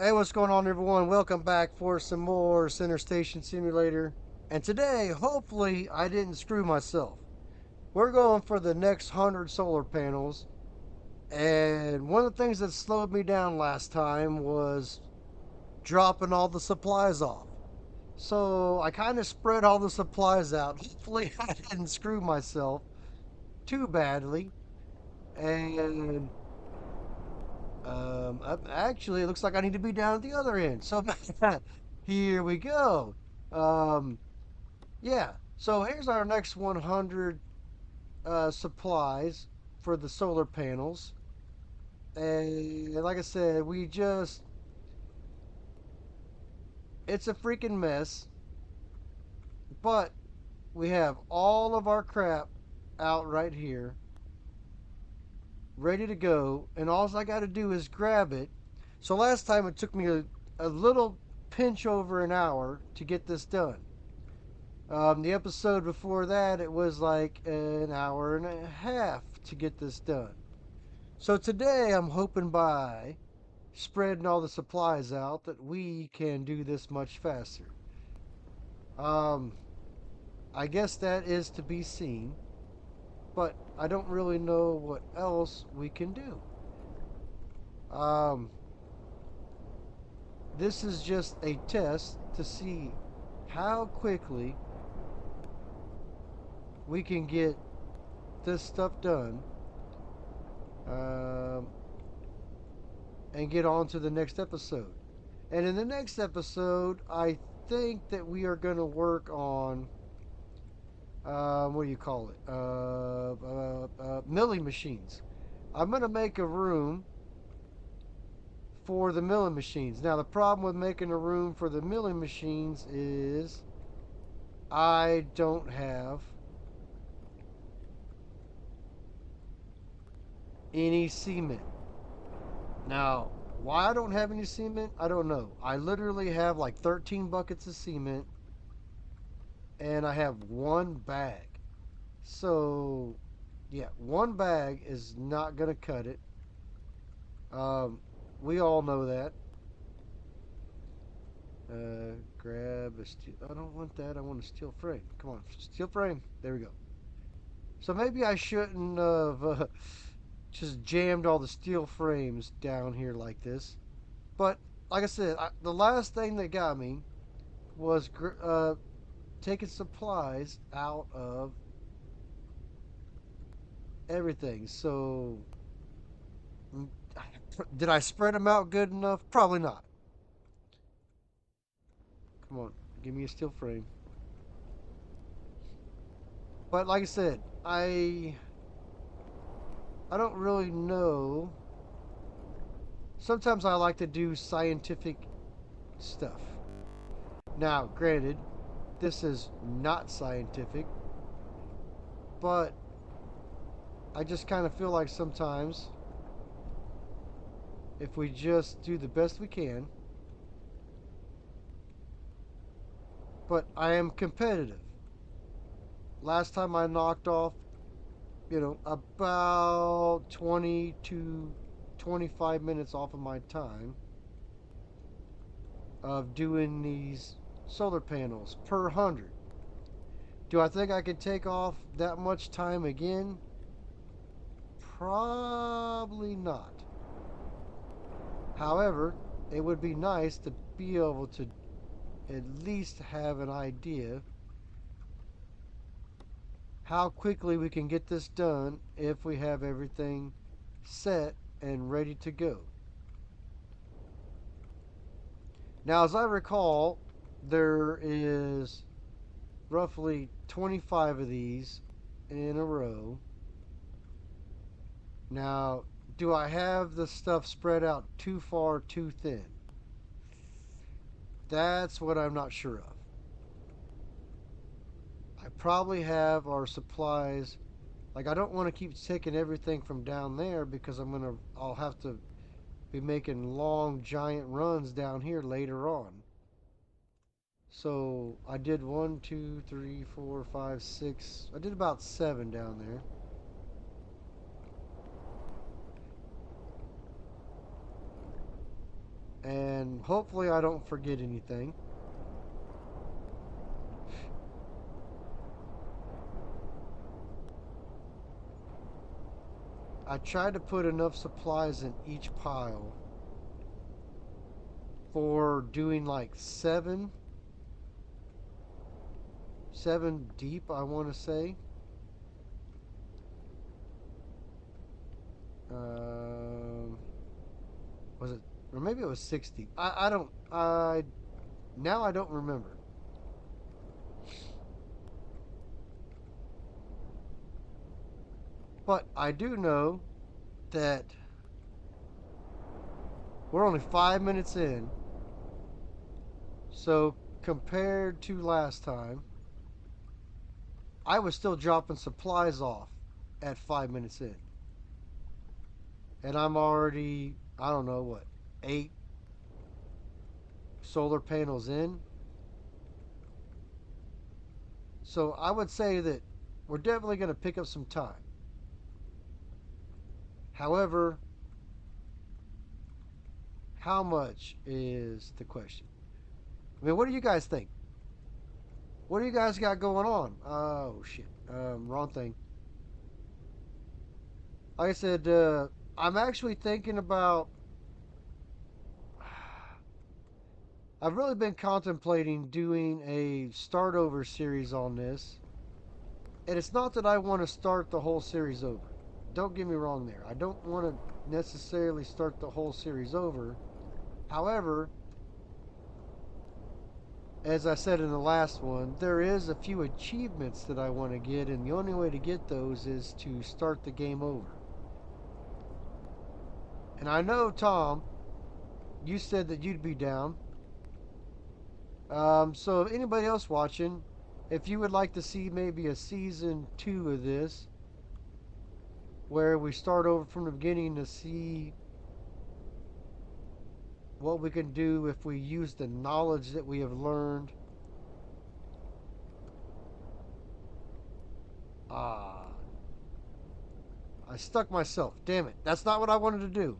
Hey, what's going on, everyone? Welcome back for some more Center Station Simulator. And today, hopefully, I didn't screw myself. We're going for the next 100 solar panels. And one of the things that slowed me down last time was dropping all the supplies off. So I kind of spread all the supplies out. Hopefully, I didn't screw myself too badly. And actually, it looks like I need to be down at the other end. So here we go. Um, yeah. So here's our next 100 supplies for the solar panels. And like I said, it's a freaking mess. But we have all of our crap out right here, ready to go. And all I got to do is grab it. So last time it took me a little pinch over an hour to get this done. The episode before that, it was like an hour and a half to get this done. So today, I'm hoping by spreading all the supplies out that we can do this much faster. Um, I guess that is to be seen, but I don't really know what else we can do. Um, this is just a test to see how quickly we can get this stuff done. Um, and get on to the next episode. And in the next episode, I think that we are going to work on what do you call it? Milling machines. I'm going to make a room for the milling machines. Now, the problem with making a room for the milling machines is I don't have any cement. Now, why I don't have any cement, I don't know. I literally have like 13 buckets of cement and I have one bag. So, yeah, one bag is not going to cut it. Um, we all know that. Grab a steel. I don't want that. I want a steel frame. Come on, steel frame. There we go. So maybe I shouldn't have just jammed all the steel frames down here like this. But like I said, the last thing that got me was taking supplies out of everything. So mm, did I spread them out good enough? Probably not. Come on, give me a steel frame. But like I said, I don't really know. Sometimes I like to do scientific stuff. Now, granted, this is not scientific, but I just kind of feel like sometimes if we just do the best we can, but I am competitive. Last time I knocked off, about 20 to 25 minutes off of my time of doing these solar panels per 100. Do I think I could take off that much time again? Probably not. However, it would be nice to be able to at least have an idea how quickly we can get this done if we have everything set and ready to go. Now, as I recall, there is roughly 25 of these in a row. Now, do I have the stuff spread out too far, too thin? That's what I'm not sure of. I probably have our supplies. Like, I don't want to keep taking everything from down there because I'll have to be making long, giant runs down here later on. So I did one, two, three, four, five, six. I did about seven down there. and hopefully I don't forget anything. I tried to put enough supplies in each pile for doing like seven deep, I want to say. Um, was it, or maybe it was 60? I don't. Now I don't remember. But I do know that we're only 5 minutes in, so compared to last time, I was still dropping supplies off at 5 minutes in. And I'm already, I don't know what, 8 solar panels in. So I would say that we're definitely going to pick up some time. However, how much is the question? I mean, what do you guys think? What do you guys got going on? Oh, shit. Wrong thing. Like I said, I'm actually thinking about. I've really been contemplating doing a start over series on this. And it's not that I want to start the whole series over. Don't get me wrong there. I don't want to necessarily start the whole series over. However, as I said in the last one, there is a few achievements that I want to get, and the only way to get those is to start the game over. And I know, Tom, you said that you'd be down. So, if anybody else watching, if you would like to see maybe a season 2 of this, where we start over from the beginning to see what we can do if we use the knowledge that we have learned. Ah, I stuck myself. Damn it. That's not what I wanted to do.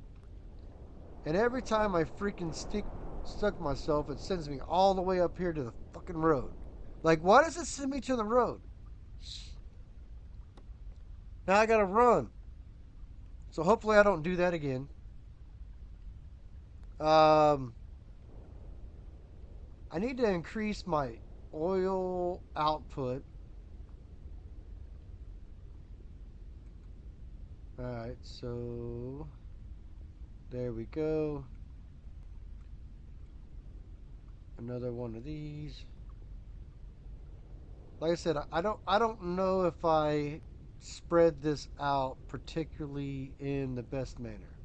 And every time I freaking stuck myself, it sends me all the way up here to the fucking road. Like, why does it send me to the road? Now I gotta run. So hopefully I don't do that again. Um, I need to increase my oil output. Alright, so there we go. Another one of these. Like I said, I don't know if I spread this out particularly in the best manner.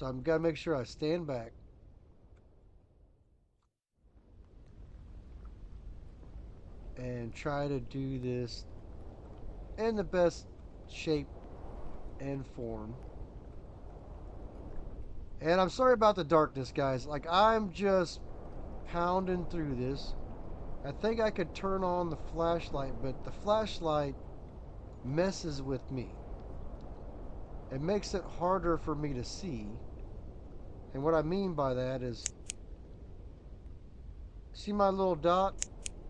So I'm gotta make sure I stand back and try to do this in the best shape and form. And I'm sorry about the darkness, guys. Like, I'm just pounding through this. I think I could turn on the flashlight, but the flashlight messes with me. It makes it harder for me to see. And what I mean by that is, see my little dot?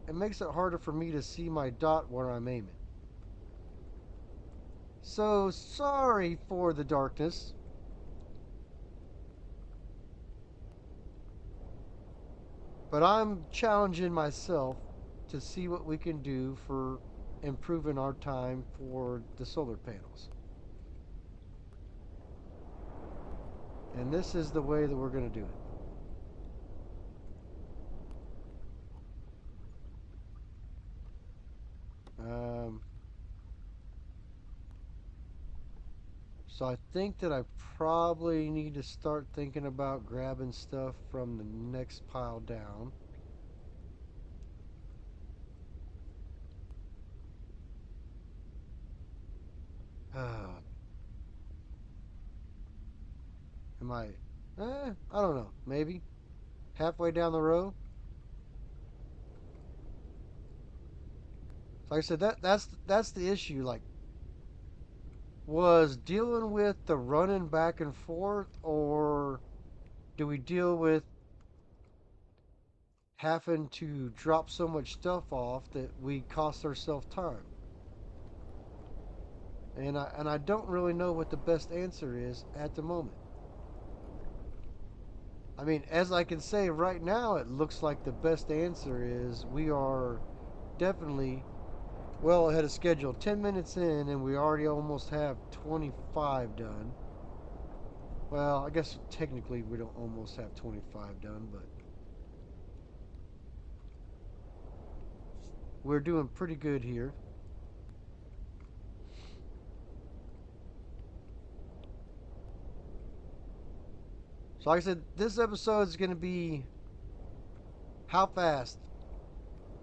It makes it harder for me to see my dot where I'm aiming. So, sorry for the darkness. But I'm challenging myself to see what we can do for improving our time for the solar panels. And this is the way that we're going to do it. Um, so I think that I probably need to start thinking about grabbing stuff from the next pile down. Am I? I don't know. Maybe halfway down the row. Like I said, that's the issue. Like, was dealing with the running back and forth, or do we deal with having to drop so much stuff off that we cost ourselves time? And I don't really know what the best answer is at the moment. I mean, as I can say right now, it looks like the best answer is we are definitely well ahead of schedule. 10 minutes in, and we already almost have 25 done. Well, I guess technically we don't almost have 25 done, but we're doing pretty good here. So, like I said, this episode is going to be how fast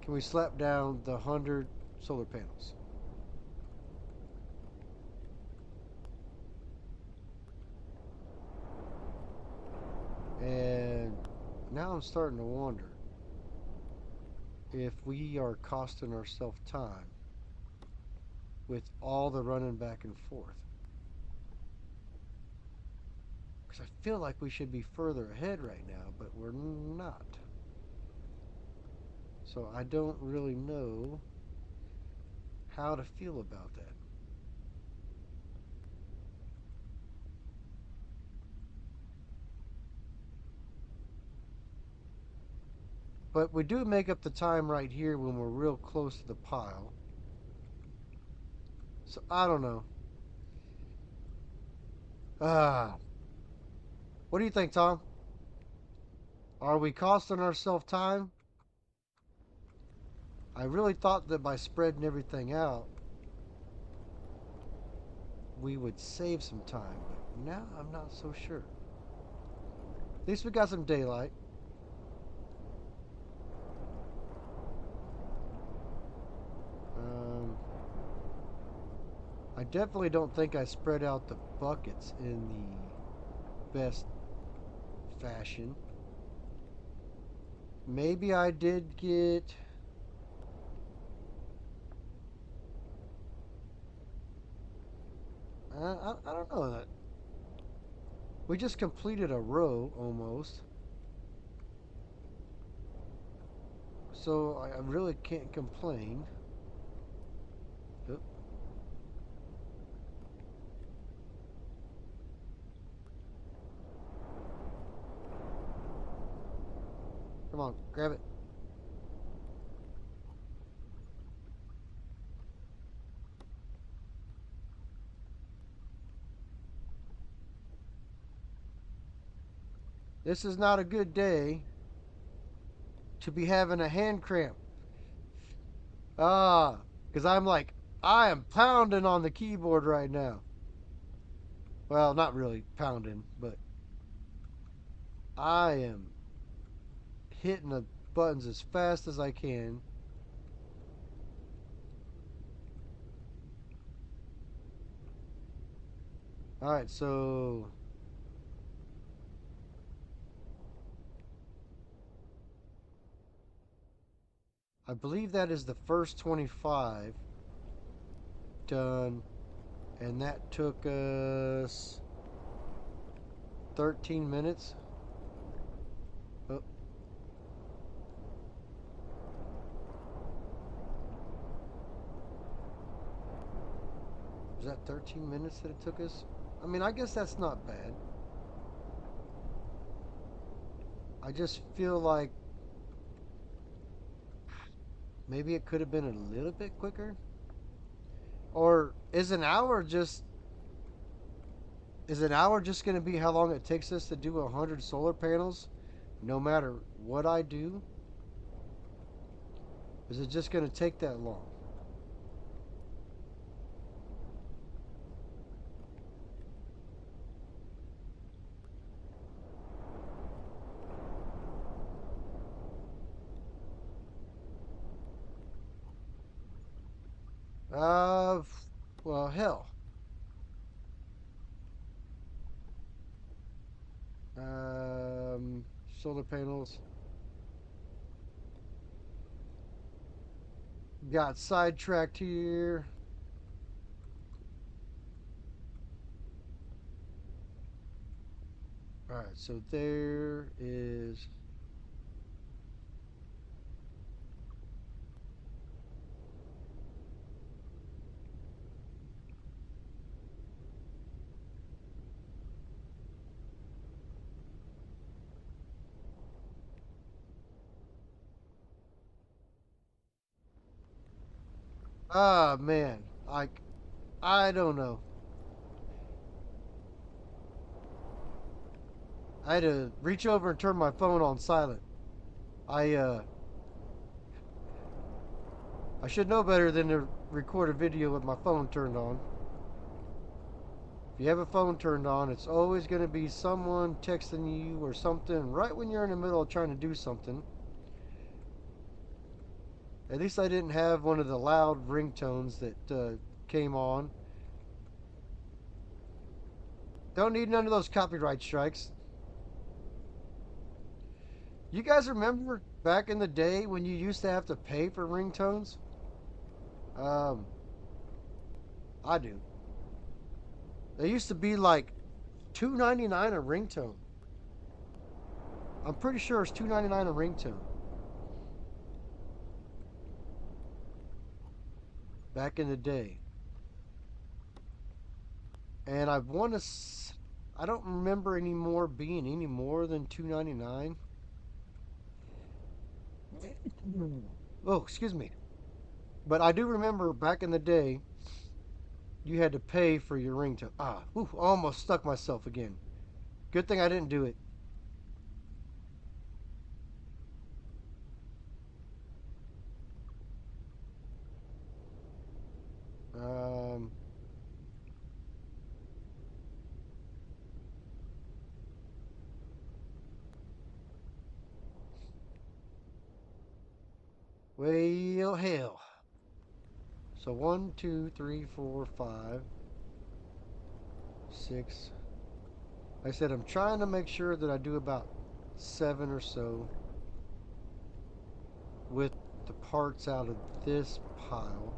can we slap down the 100 solar panels? And now I'm starting to wonder if we are costing ourselves time with all the running back and forth. Because I feel like we should be further ahead right now, but we're not. So I don't really know how to feel about that. But we do make up the time right here when we're real close to the pile. So I don't know. Ah, what do you think, Tom? Are we costing ourselves time? I really thought that by spreading everything out, we would save some time, but now I'm not so sure. At least we got some daylight. Um, I definitely don't think I spread out the buckets in the best fashion. Maybe I did get. I don't know that. We just completed a row almost. So I really can't complain. Oop, come on, grab it. This is not a good day to be having a hand cramp. Ah, because I'm like, I am pounding on the keyboard right now. Well, not really pounding, but I am hitting the buttons as fast as I can. All right, so I believe that is the first 25 done, and that took us 13 minutes. Oh, was that 13 minutes that it took us? I mean, I guess that's not bad. I just feel like maybe it could have been a little bit quicker. Or is an hour just going to be how long it takes us to do 100 solar panels no matter what I do? Is it just going to take that long? Uh well, hell. Solar panels got sidetracked here. Alright, so there is. Ah, man. I don't know. I had to reach over and turn my phone on silent. I, uh, I should know better than to record a video with my phone turned on. If you have a phone turned on, it's always going to be someone texting you or something right when you're in the middle of trying to do something. At least I didn't have one of the loud ringtones that came on. Don't need none of those copyright strikes. You guys remember back in the day when you used to have to pay for ringtones? Um, I do. They used to be like $2.99 a ringtone. I'm pretty sure it's $2.99 a ringtone back in the day. And I want to. I don't remember anymore being any more than $2.99. Oh, excuse me. But I do remember back in the day, you had to pay for your ringtone. Ah, ooh, almost stuck myself again. Good thing I didn't do it. Um, well, hell. So one, two, three, four, five, six. Like I said, I'm trying to make sure that I do about seven or so with the parts out of this pile.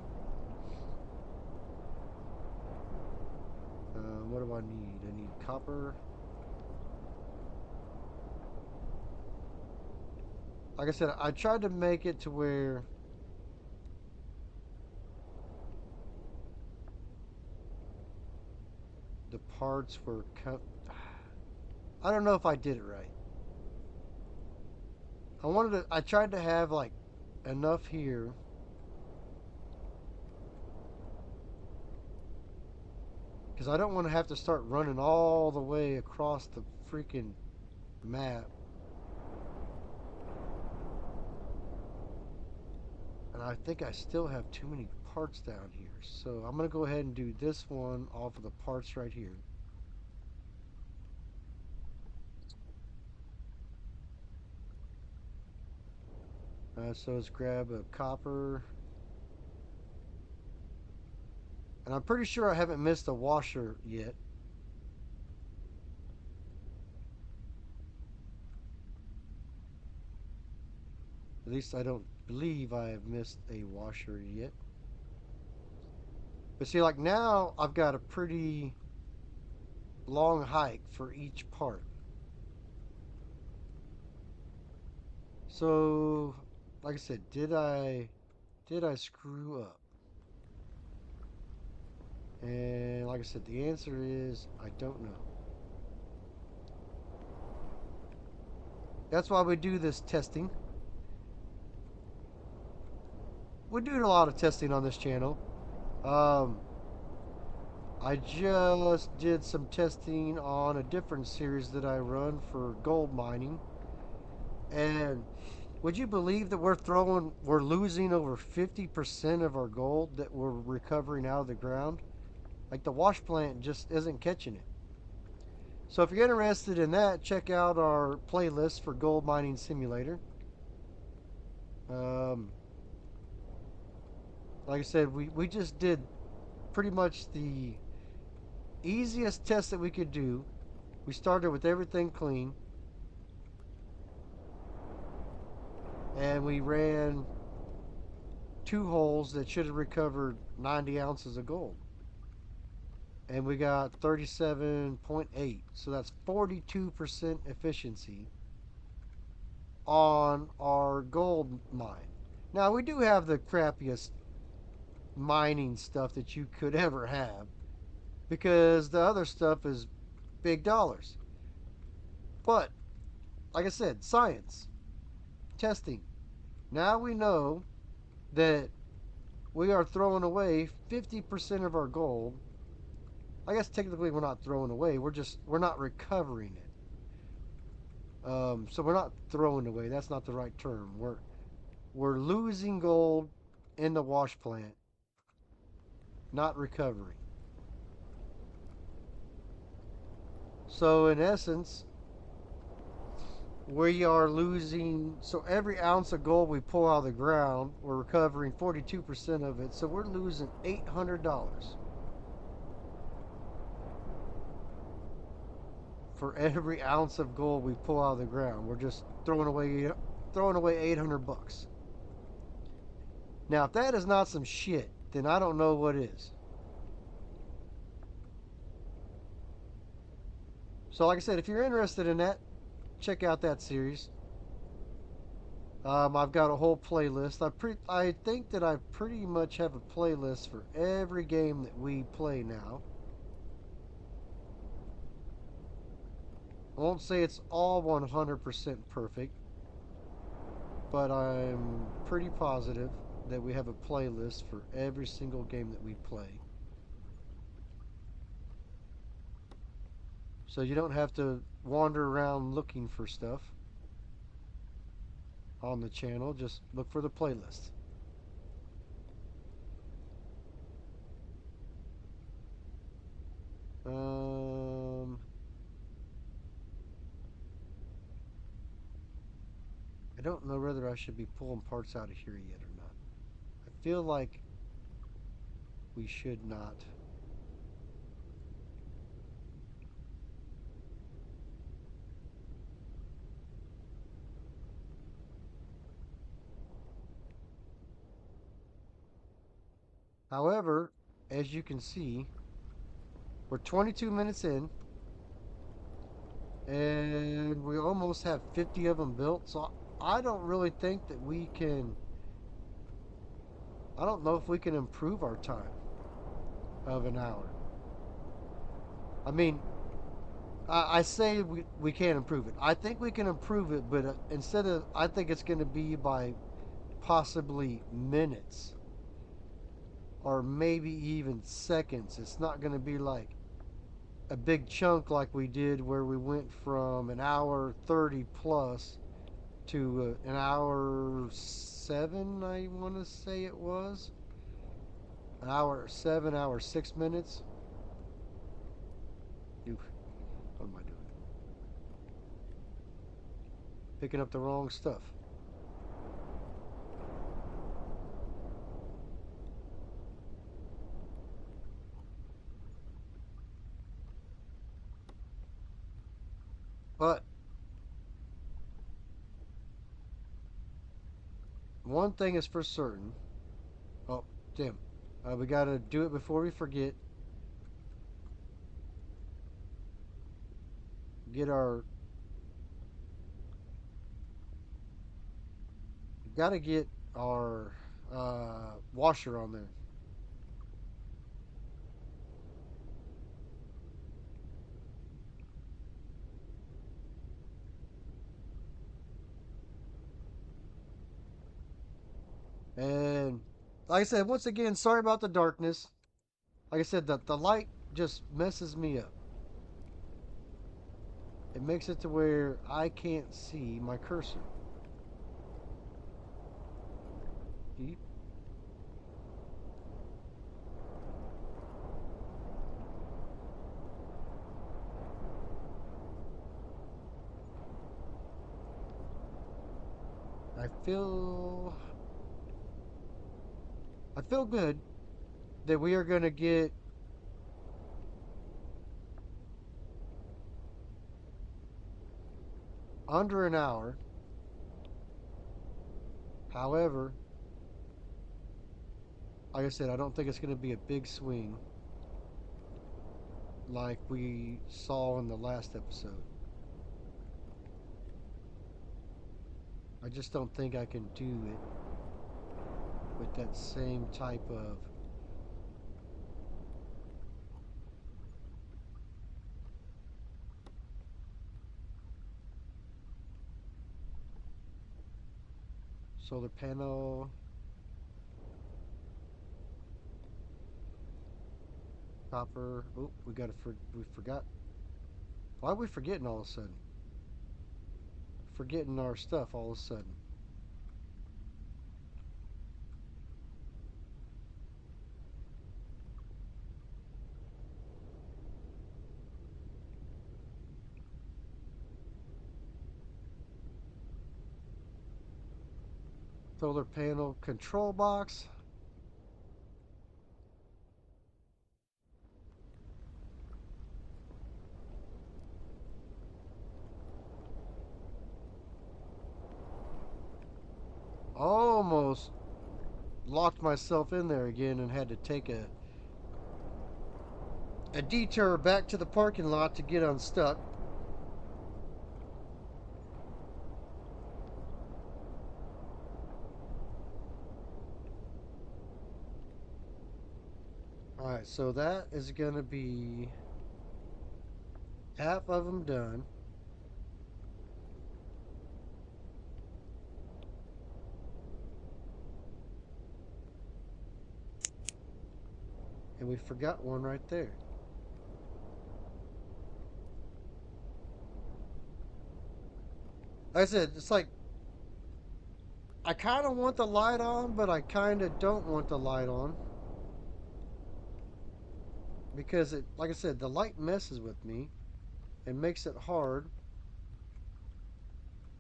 What do I need? I need copper. Like I said, I tried to make it to where the parts were cut. I don't know if I did it right. I tried to have like enough here because I don't want to have to start running all the way across the freaking map. And I think I still have too many parts down here. So I'm going to go ahead and do this one off of the parts right here. So let's grab a copper. And I'm pretty sure I haven't missed a washer yet. At least I don't believe I have missed a washer yet. But see, like now I've got a pretty long hike for each part. So, like I said, did I screw up? And like I said, the answer is I don't know. That's why we do this testing. We're doing a lot of testing on this channel. Um, I just did some testing on a different series that I run for gold mining. And would you believe that we're losing over 50% of our gold that we're recovering out of the ground? Like the wash plant just isn't catching it. So if you're interested in that, check out our playlist for Gold Mining Simulator. Um, like I said, we just did pretty much the easiest test that we could do. We started with everything clean, and we ran two holes that should have recovered 90 ounces of gold. and we got 37.8. So that's 42% efficiency on our gold mine. Now, we do have the crappiest mining stuff that you could ever have because the other stuff is big dollars. But, like I said, science, testing. Now we know that we are throwing away 50% of our gold. I guess technically we're not throwing away. We're not recovering it. So we're not throwing away. That's not the right term. We're losing gold in the wash plant, not recovering. So in essence, we are losing. So every ounce of gold we pull out of the ground, we're recovering 42% of it. So we're losing $800 for every ounce of gold we pull out of the ground. We're just throwing away 800 bucks. Now, if that is not some shit, then I don't know what is. So, like I said, if you're interested in that, check out that series. I've got a whole playlist. I think that I pretty much have a playlist for every game that we play now. I won't say it's all 100% perfect, but I'm pretty positive that we have a playlist for every single game that we play. So you don't have to wander around looking for stuff on the channel. Just look for the playlist. Um, I don't know whether I should be pulling parts out of here yet or not. I feel like we should not. However, as you can see, we're 22 minutes in and we almost have 50 of them built. So I don't really think that we can. I don't know if we can improve our time of an hour. I mean, I say we can't improve it. I think we can improve it, but I think it's going to be by possibly minutes or maybe even seconds. It's not going to be like a big chunk like we did where we went from an hour 30 plus to an hour 7, I want to say it was. An hour 7, hour 6 minutes. Oof, what am I doing? Picking up the wrong stuff. But one thing is for certain. Oh, Tim, we got to do it before we forget. Get our. Got to get our washer on there. And like I said, once again, sorry about the darkness. Like I said, the light just messes me up. It makes it to where I can't see my cursor. I feel I feel good that we are going to get under an hour. However, like I said, I don't think it's going to be a big swing. like we saw in the last episode. I just don't think I can do it with that same type of solar panel, copper. Oh, we forgot. Why are we forgetting all of a sudden? Forgetting our stuff all of a sudden. Solar panel control box. Almost locked myself in there again and had to take a detour back to the parking lot to get unstuck. Alright, so that is going to be half of them done. And we forgot one right there. Like I said, it's like I kind of want the light on, but I kind of don't want the light on. Because it, like I said, the light messes with me and makes it hard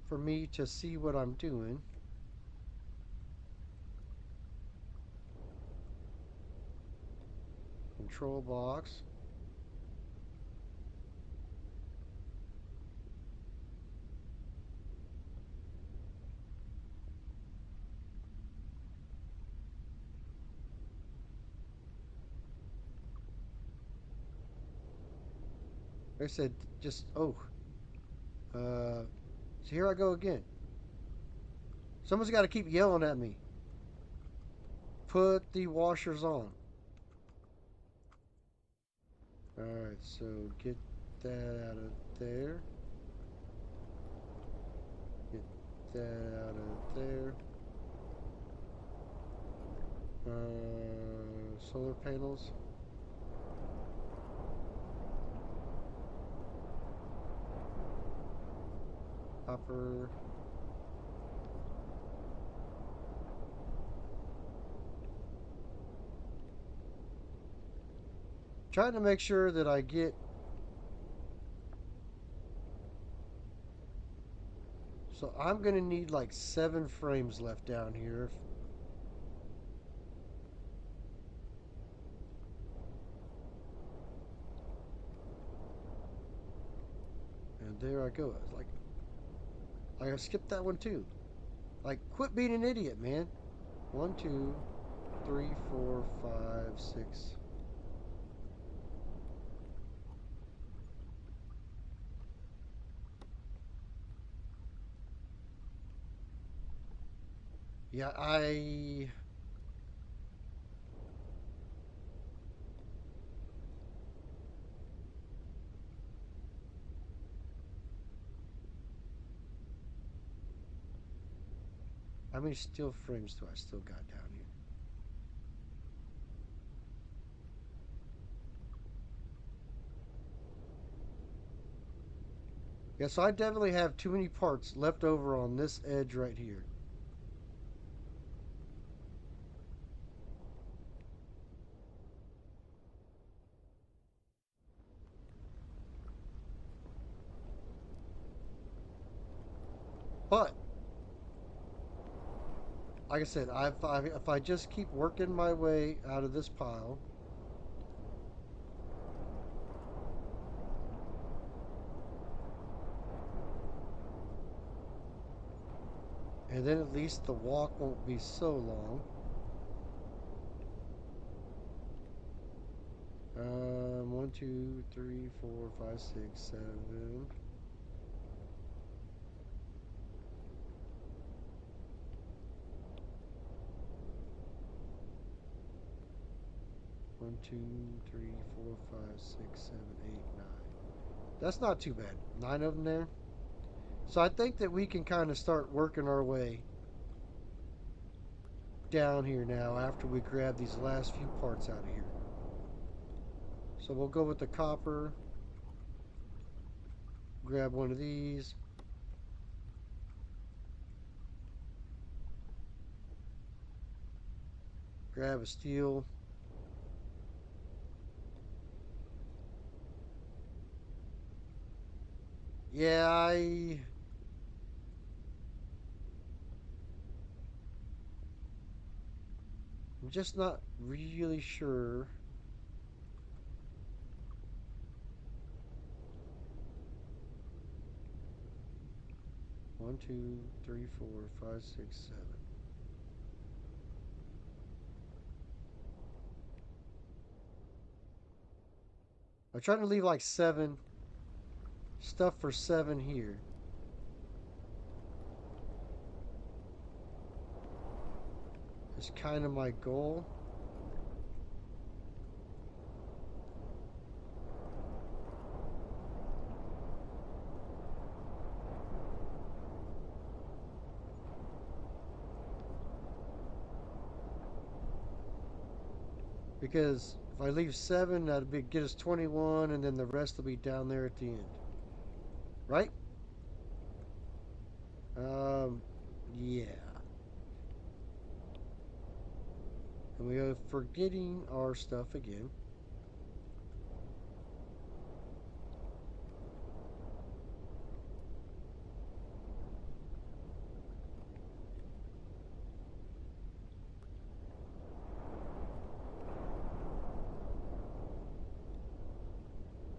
for me to see what I'm doing. Control box. Like I said, just, oh. So here I go again. Someone's got to keep yelling at me. Put the washers on. Alright, so get that out of there. Get that out of there. Solar panels. Copper. Trying to make sure that I get. So I'm going to need like 7 frames left down here. And there I go. It's like I skipped that one too. Like, quit being an idiot, man. 1, 2, 3, 4, 5, 6. Yeah, how many steel frames do I still got down here? Yeah, so I definitely have too many parts left over on this edge right here. But like I said, if I just keep working my way out of this pile, and then at least the walk won't be so long. 1, 1, 2, 3, 4, 5, 6, 7. One, two, three, 4, 5, 6, 7, 8, 9. That's not too bad. 9 of them there. So I think that we can kind of start working our way down here now after we grab these last few parts out of here. So we'll go with the copper. Grab one of these. Grab a steel. Yeah, I'm just not really sure. One, two, three, 4, 5, 6, 7. I'm trying to leave like 7 stuff for 7 here. It's kind of my goal. Because if I leave 7, that'd be get us 21, and then the rest will be down there at the end. Right? Um, yeah. And we are forgetting our stuff again.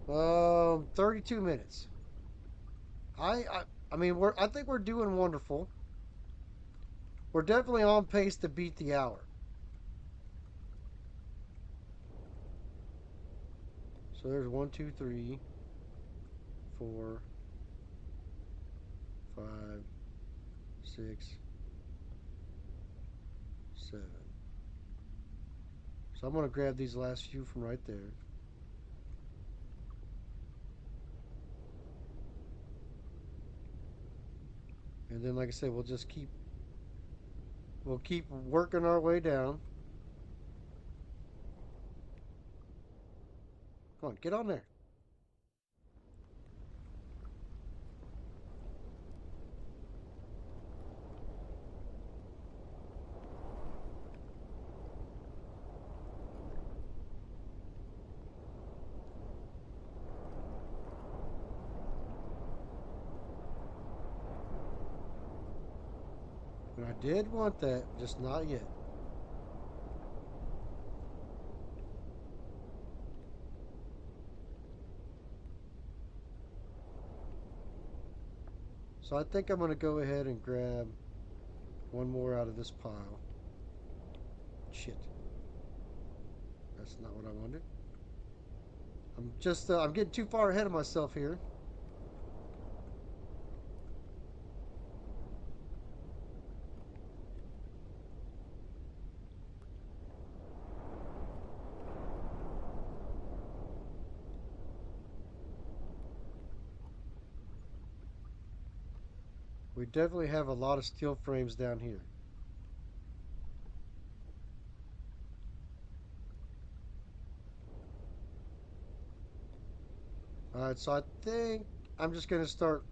Um, 32 minutes. I, I, I mean, I think we're doing wonderful. We're definitely on pace to beat the hour. So there's 1, 2, 3, 4, 5, 6, 7. So I'm going to grab these last few from right there. And then, like I said, we'll keep working our way down. Come on, get on there. And I did want that, just not yet. So I think I'm going to go ahead and grab one more out of this pile. Shit. That's not what I wanted. I'm getting too far ahead of myself here. We definitely have a lot of steel frames down here. Alright, so I think I'm just going to start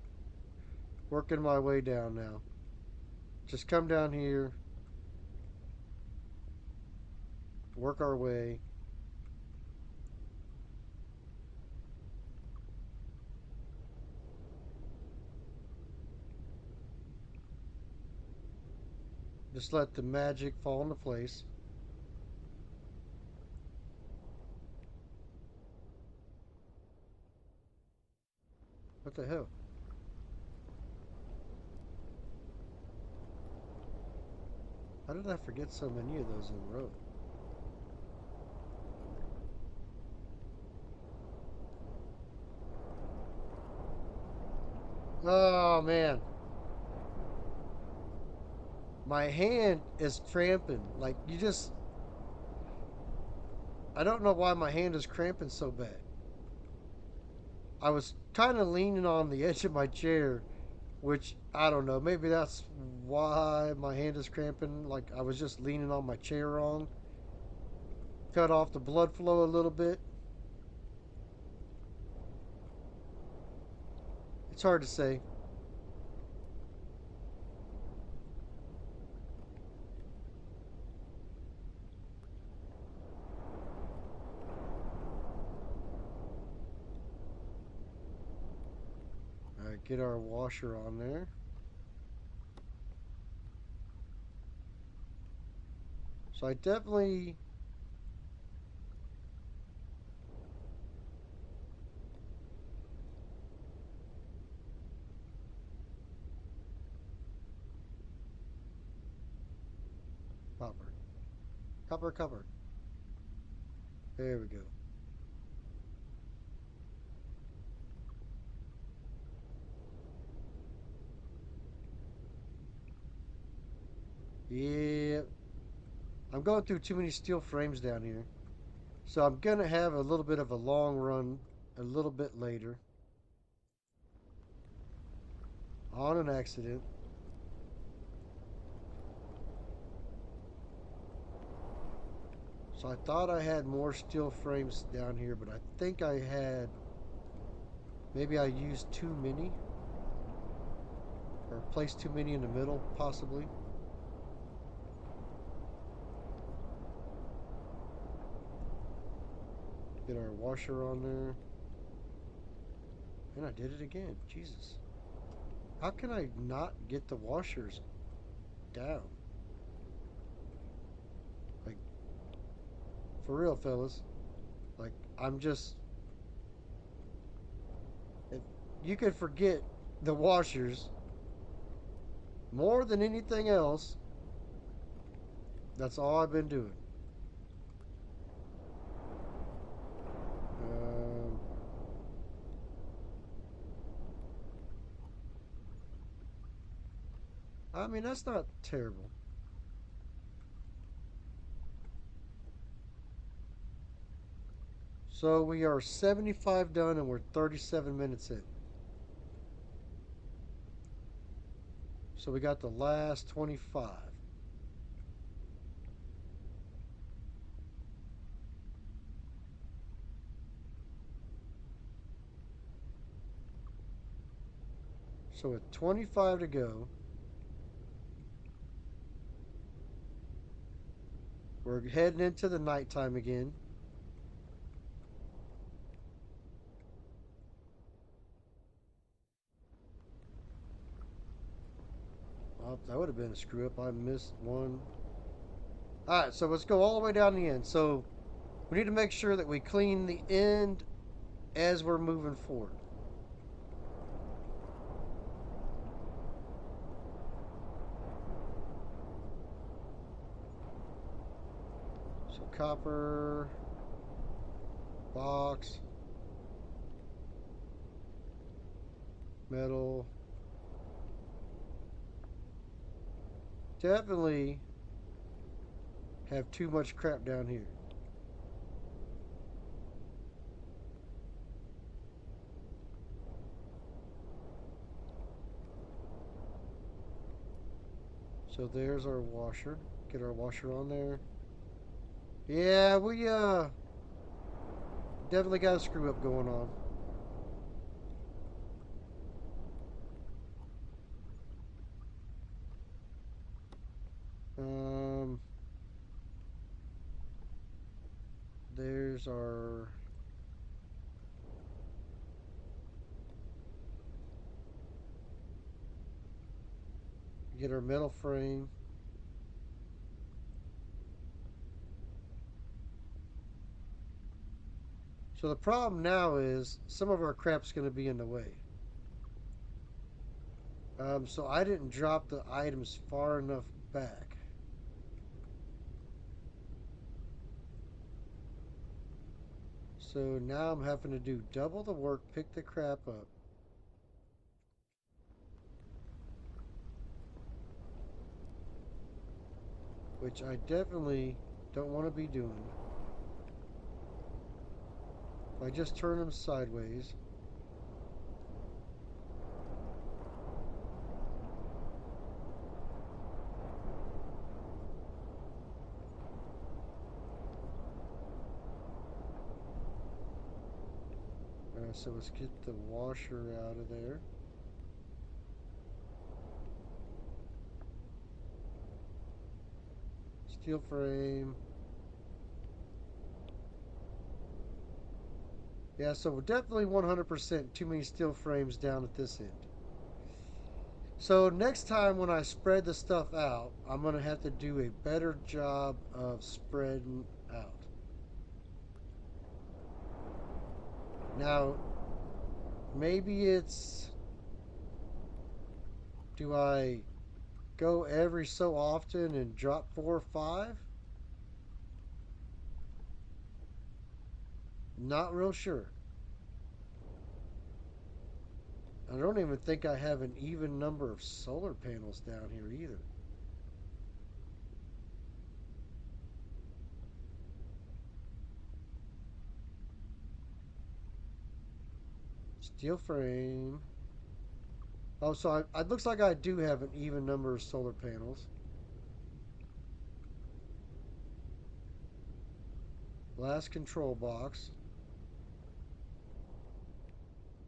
working my way down now. Just come down here, work our way. Just let the magic fall into place. What the hell? How did I forget so many of those in a row? Oh man, my hand is cramping. Like you just, I don't know why my hand is cramping so bad. I was kind of leaning on the edge of my chair, which I don't know. Maybe that's why my hand is cramping. Like I was just leaning on my chair wrong. Cut off the blood flow a little bit. It's hard to say. All right, get our washer on there. So I definitely. Copper. Copper, copper. There we go. Yeah. I'm going through too many steel frames down here. So I'm going to have a little bit of a long run a little bit later. On an accident. So I thought I had more steel frames down here, but I think I had. Maybe I used too many. Or placed too many in the middle, possibly. Get our washer on there. And I did it again. Jesus. How can I not get the washers down? Like, for real, fellas. Like, I'm just. If you could forget the washers more than anything else, that's all I've been doing. Um, I mean, that's not terrible. So we are 75 done and we're 37 minutes in. So we got the last 25. So with 25 to go, we're heading into the nighttime again. Well, that would have been a screw up. I missed one. All right, so let's go all the way down the end. So we need to make sure that we clean the end as we're moving forward. So copper, box, metal. Definitely have too much crap down here. So there's our washer. Get our washer on there. Yeah, we definitely got a screw up going on. Um, there's our. Get our metal frame. So the problem now is some of our crap's going to be in the way. So I didn't drop the items far enough back. So now I'm having to do double the work, pick the crap up. which I definitely don't want to be doing. If I just turn them sideways. So let's get the washer out of there. Steel frame. Yeah, so definitely 100% too many steel frames down at this end. So next time when I spread the stuff out, I'm going to have to do a better job of spreading out. Now, maybe it's, do I go every so often and drop 4 or 5? Not real sure. I don't even think I have an even number of solar panels down here either. Steel frame. Oh, so it looks like I do have an even number of solar panels. Last control box.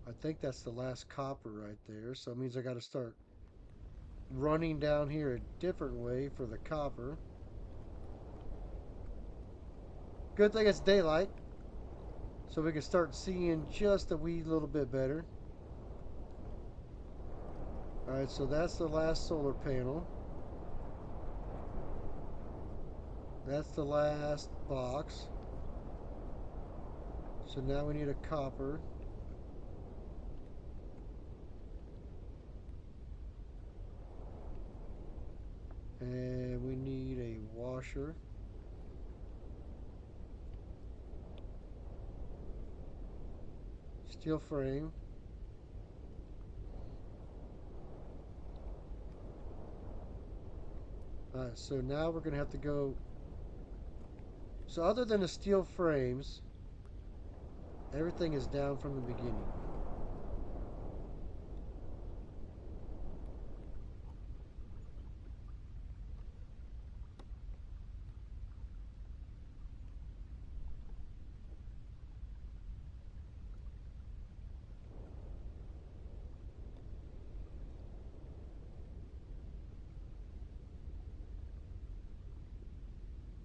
I think that's the last copper right there. So it means I got to start running down here a different way for the copper. Good thing it's daylight. So we can start seeing just a wee little bit better. Alright, so that's the last solar panel. That's the last box. So now we need a copper. And we need a washer. Steel frame. Alright, so now we're going to have to go. So other than the steel frames, everything is down from the beginning.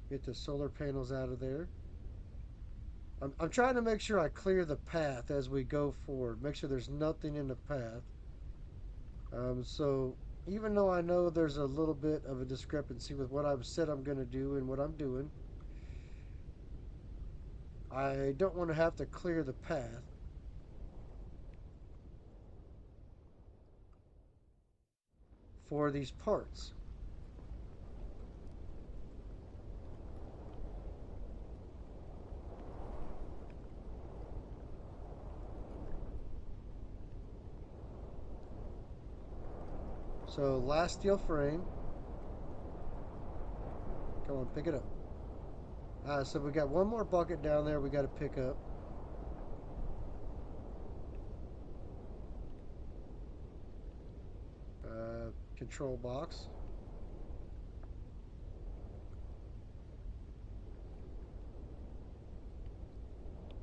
Get the solar panels out of there. I'm trying to make sure I clear the path as we go forward. Make sure there's nothing in the path. So even though I know there's a little bit of a discrepancy with what I've said I'm going to do and what I'm doing, I don't want to have to clear the path. For these parts. So last steel frame. Come on, pick it up. So we got one more bucket down there we got to pick up. Control box.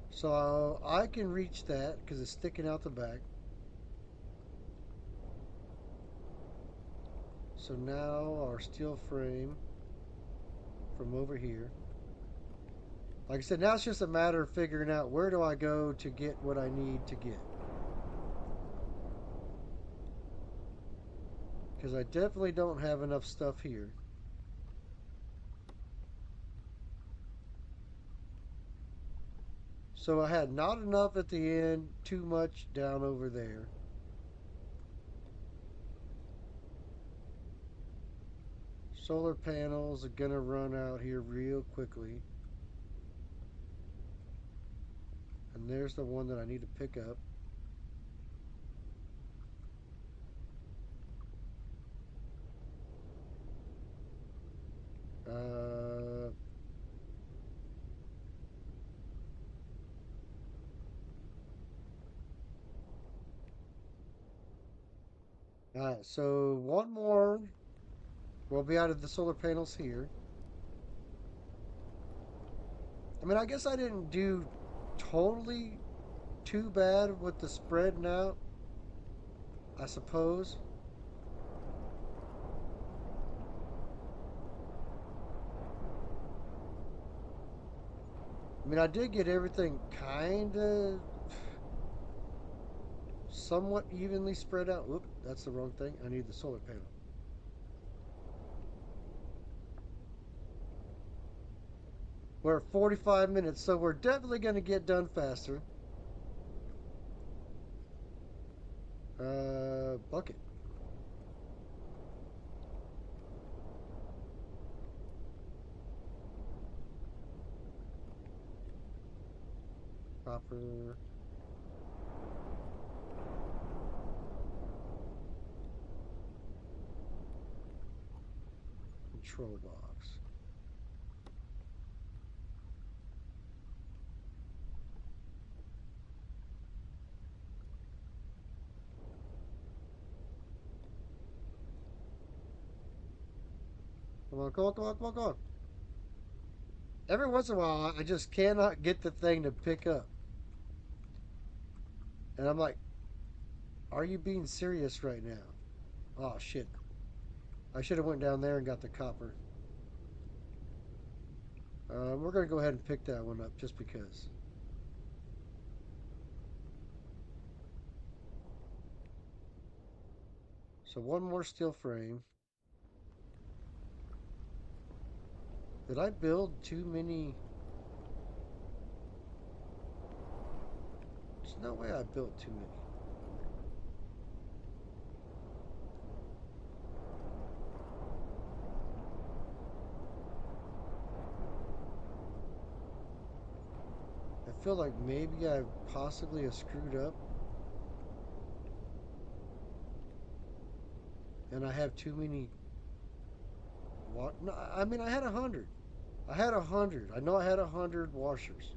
So I can reach that because it's sticking out the back. So now our steel frame from over here. Like I said, now it's just a matter of figuring out where do I go to get what I need to get. Because I definitely don't have enough stuff here. So I had not enough at the end, too much down over there. Solar panels are going to run out here real quickly. And there's the one that I need to pick up. Uh, Alright, so one more. We'll be out of the solar panels here. I mean, I guess I didn't do totally too bad with the spreading out, I suppose. I mean, I did get everything kind of somewhat evenly spread out. Oop, that's the wrong thing. I need the solar panel. We're at 45 minutes, so we're definitely going to get done faster. Bucket. Copper. Control box. Come on, come on, come on, come on, come on. Every once in a while, I just cannot get the thing to pick up. And I'm like, are you being serious right now? Oh, shit. I should have went down there and got the copper. We're going to go ahead and pick that one up just because. So one more steel frame. Did I build too many? There's no way I built too many. I feel like maybe I possibly have screwed up and I have too many. What? No, I mean, I had 100. I had 100. I know I had 100 washers.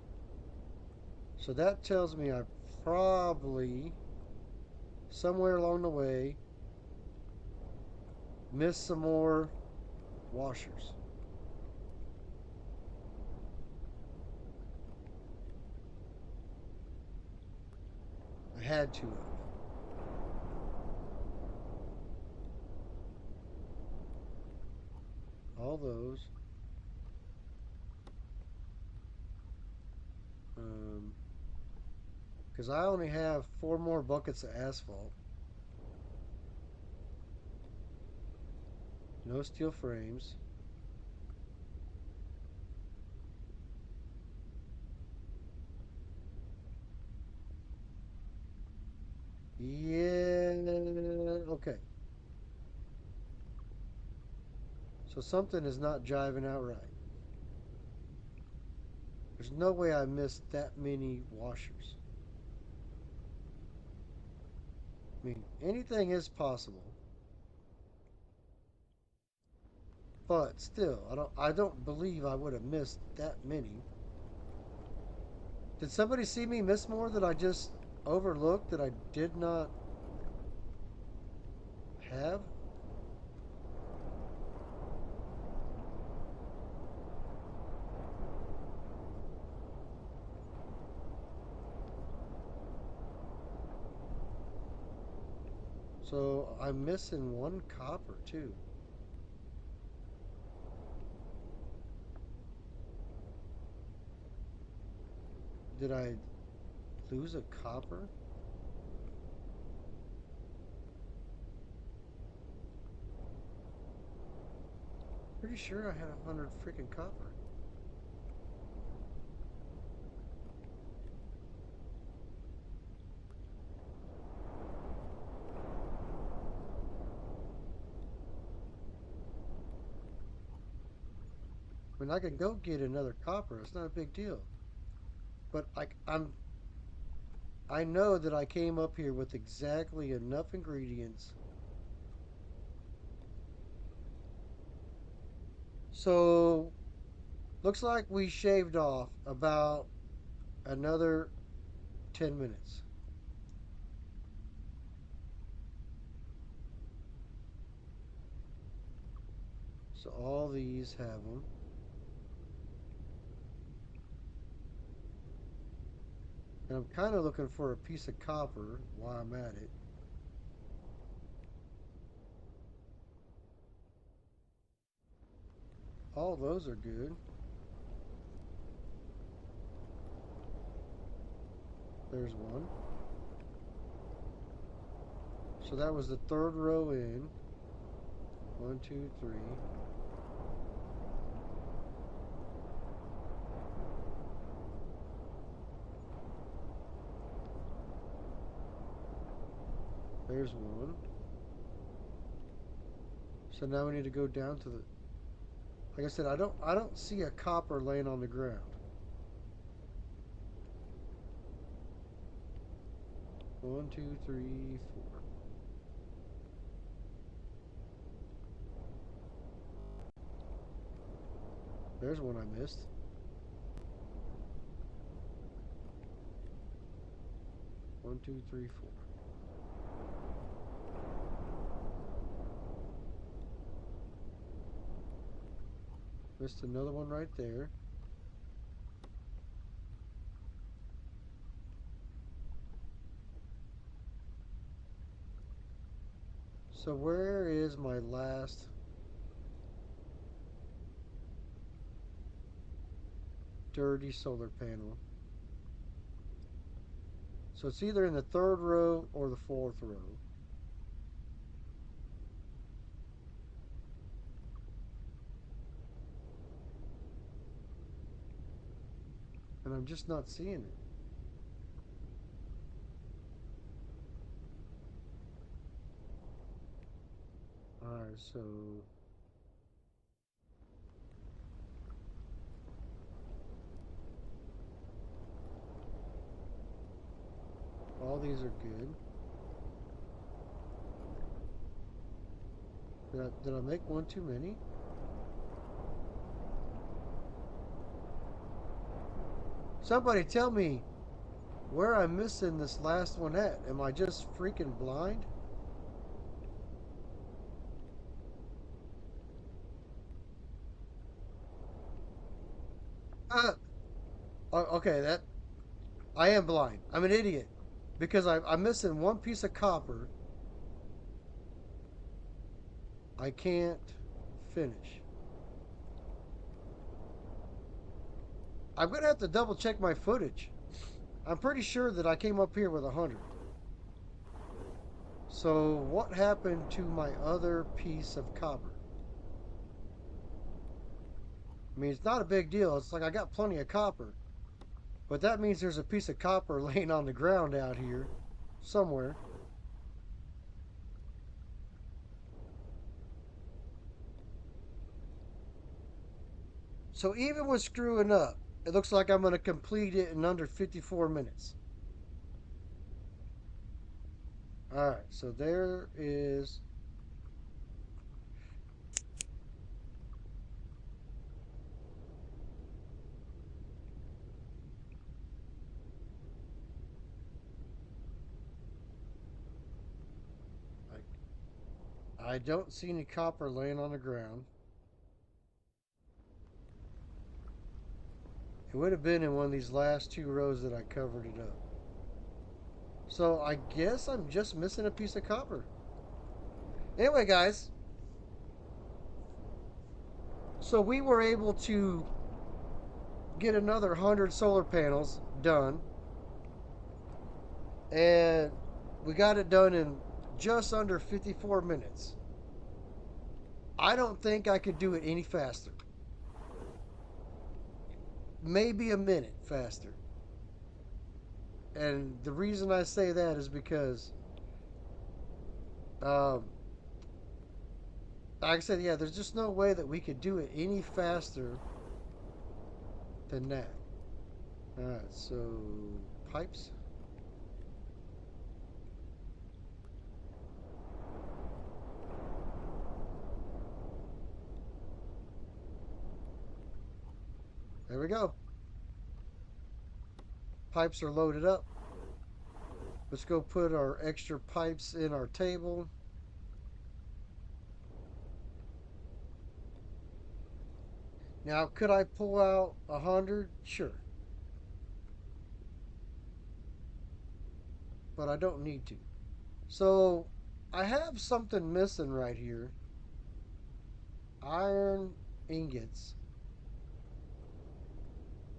So that tells me I probably, somewhere along the way, missed some more washers. I had to have. All those. Um, because I only have 4 more buckets of asphalt. No steel frames. Yeah. Okay. So something is not jiving out right. There's no way I missed that many washers. I mean, anything is possible, but still, I don't believe I would have missed that many. Did somebody see me miss more that I just overlooked that I did not have? So I'm missing one copper too. Did I lose a copper? Pretty sure I had 100 freaking copper. I mean, I can go get another copper. It's not a big deal. But I know that I came up here with exactly enough ingredients So looks like we shaved off about another 10 minutes. So all these have them. And I'm kind of looking for a piece of copper while I'm at it. All those are good. There's one. So that was the third row in. One, two, three. There's one. So now we need to go down to the. Like I said, I don't see a copper laying on the ground. One, two, three, four. There's one I missed. One, two, three, four. Missed another one right there. So where is my last dirty solar panel? So it's either in the third row or the fourth row. And I'm just not seeing it. Alright, so all these are good. Did I make one too many? Somebody tell me where I'm missing this last one at. Am I just freaking blind? Uh, okay, that I am blind. I'm an idiot because I'm missing one piece of copper. I can't finish. I'm gonna have to double check my footage. I'm pretty sure that I came up here with 100. So what happened to my other piece of copper? I mean, it's not a big deal. It's like I got plenty of copper. But that means there's a piece of copper laying on the ground out here somewhere. So even with screwing up, it looks like I'm going to complete it in under 54 minutes. All right, so there is. I don't see any copper laying on the ground. It would have been in one of these last two rows that I covered it up. So I guess I'm just missing a piece of copper. Anyway, guys, so we were able to get another 100 solar panels done. And we got it done in just under 54 minutes. I don't think I could do it any faster. Maybe a minute faster. And the reason I say that is because, um, like I said, yeah, there's just no way that we could do it any faster than that. All right, so pipes. There we go. Pipes are loaded up. Let's go put our extra pipes in our table. Now, could I pull out 100? Sure. But I don't need to. So, I have something missing right here. Iron ingots.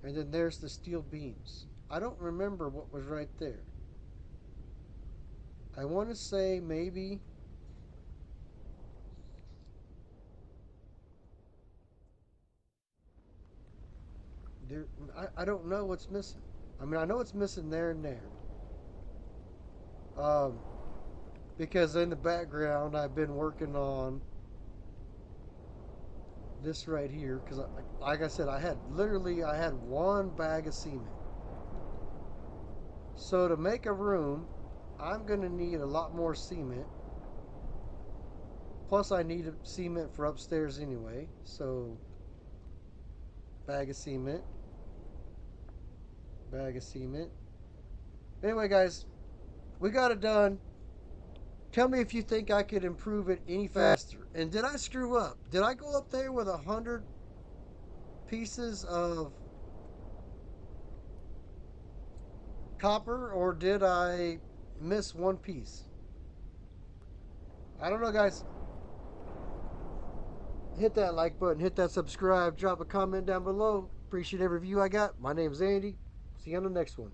And then there's the steel beams. I don't remember what was right there. I want to say maybe there. I don't know what's missing. I mean, I know it's missing there and there. Um, because in the background I've been working on this right here. Because, like I said, I had one bag of cement. So to make a room, I'm gonna need a lot more cement. Plus, I need cement for upstairs anyway. So, bag of cement, bag of cement. Anyway, guys, we got it done. Tell me if you think I could improve it any faster. And did I screw up? Did I go up there with 100 pieces of copper, or did I miss one piece? I don't know, guys. Hit that like button, hit that subscribe, drop a comment down below. Appreciate every view I got. My name's Andy. See you on the next one.